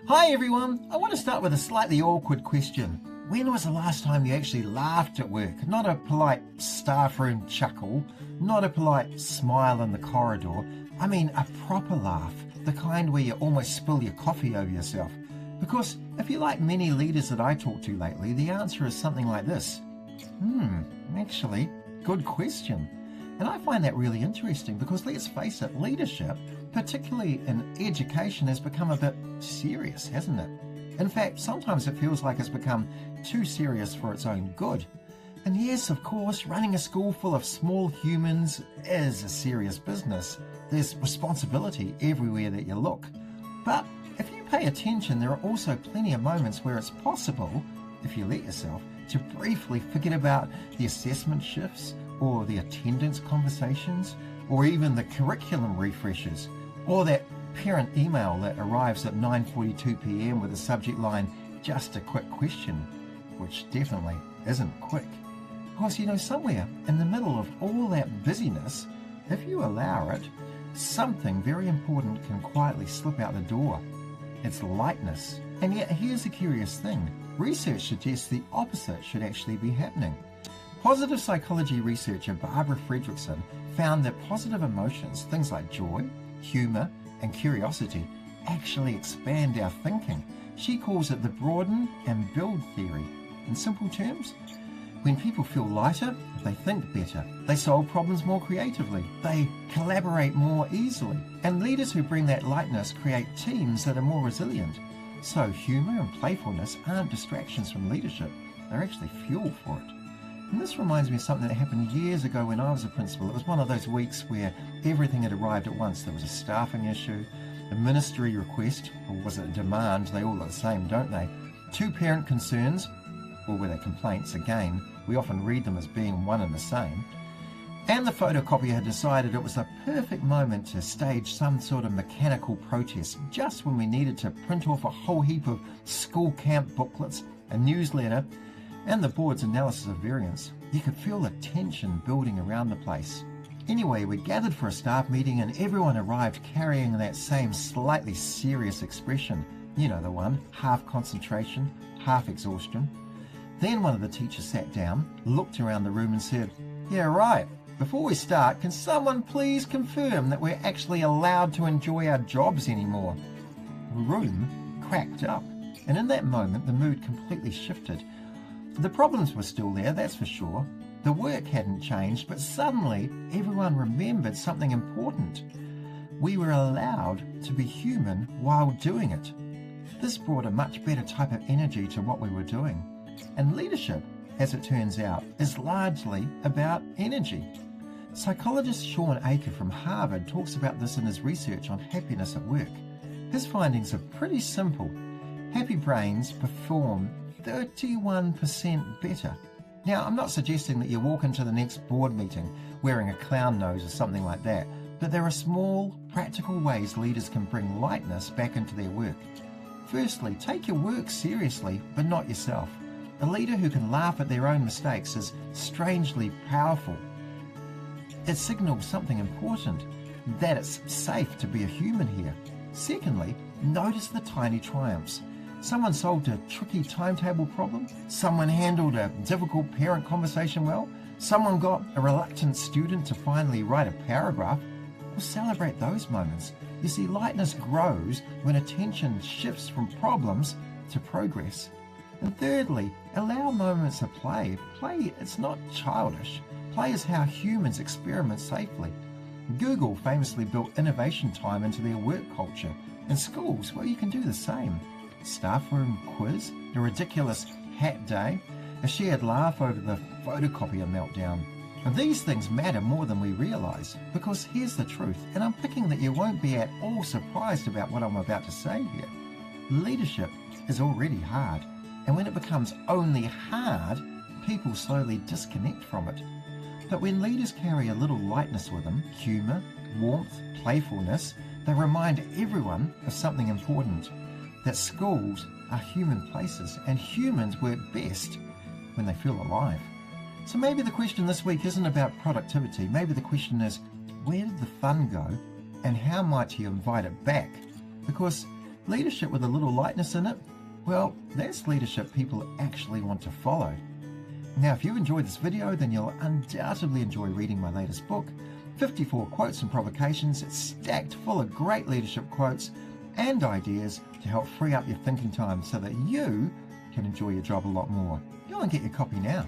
Hi everyone, I want to start with a slightly awkward question. When was the last time you actually laughed at work? Not a polite staff room chuckle, not a polite smile in the corridor. I mean a proper laugh, the kind where you almost spill your coffee over yourself. Because if you're like many leaders that I talk to lately, the answer is something like this. Actually, good question. And I find that really interesting because let's face it, leadership, particularly in education, has become a bit serious, hasn't it? In fact, sometimes it feels like it's become too serious for its own good. And yes, of course, running a school full of small humans is a serious business. There's responsibility everywhere that you look. But if you pay attention, there are also plenty of moments where it's possible, if you let yourself, to briefly forget about the assessment shifts or the attendance conversations or even the curriculum refreshes or that parent email that arrives at 9:42 p.m. with the subject line, just a quick question, which definitely isn't quick. Because, somewhere in the middle of all that busyness, if you allow it, something very important can quietly slip out the door. It's lightness. And yet here's the curious thing. Research suggests the opposite should actually be happening. Positive psychology researcher Barbara Fredrickson found that positive emotions, things like joy, humour and curiosity, actually expand our thinking. She calls it the broaden and build theory. In simple terms, when people feel lighter, they think better, they solve problems more creatively, they collaborate more easily, and leaders who bring that lightness create teams that are more resilient. So humour and playfulness aren't distractions from leadership, they're actually fuel for it. And this reminds me of something that happened years ago when I was a principal. It was one of those weeks where everything had arrived at once. There was a staffing issue, a ministry request, or was it a demand? They all look the same, don't they? 2 parent concerns, or were they complaints? Again, we often read them as being one and the same. And the photocopier had decided it was the perfect moment to stage some sort of mechanical protest, just when we needed to print off a whole heap of school camp booklets, a newsletter, and the board's analysis of variance. You could feel the tension building around the place. Anyway, we gathered for a staff meeting and everyone arrived carrying that same slightly serious expression. You know the one, half concentration, half exhaustion. Then one of the teachers sat down, looked around the room and said, "Yeah, right. Before we start, can someone please confirm that we're actually allowed to enjoy our jobs anymore?" The room cracked up, and in that moment the mood completely shifted. The problems were still there, that's for sure. The work hadn't changed, but suddenly everyone remembered something important. We were allowed to be human while doing it. This brought a much better type of energy to what we were doing. And leadership, as it turns out, is largely about energy. Psychologist Sean Aker from Harvard talks about this in his research on happiness at work. His findings are pretty simple. Happy brains perform 31% better. Now, I'm not suggesting that you walk into the next board meeting wearing a clown nose or something like that, but there are small, practical ways leaders can bring lightness back into their work. Firstly, take your work seriously, but not yourself. A leader who can laugh at their own mistakes is strangely powerful. It signals something important, that it's safe to be a human here. Secondly, notice the tiny triumphs. Someone solved a tricky timetable problem. Someone handled a difficult parent conversation well. Someone got a reluctant student to finally write a paragraph. We'll celebrate those moments. You see, lightness grows when attention shifts from problems to progress. And thirdly, allow moments of play. Play, it's not childish. Play is how humans experiment safely. Google famously built innovation time into their work culture. In schools, well, you can do the same. Staff room quiz, a ridiculous hat day, a shared laugh over the photocopier meltdown. And these things matter more than we realise, because here's the truth, and I'm picking that you won't be at all surprised about what I'm about to say here. Leadership is already hard, and when it becomes only hard, people slowly disconnect from it. But when leaders carry a little lightness with them, humour, warmth, playfulness, they remind everyone of something important, that schools are human places and humans work best when they feel alive. So maybe the question this week isn't about productivity. Maybe the question is, where did the fun go and how might you invite it back? Because Leadership with a little lightness in it, well, that's leadership people actually want to follow. Now, if you enjoyed this video, then you'll undoubtedly enjoy reading my latest book, 54 Quotes and Provocations. It's stacked full of great leadership quotes and ideas to help free up your thinking time so that you can enjoy your job a lot more. Go and get your copy now.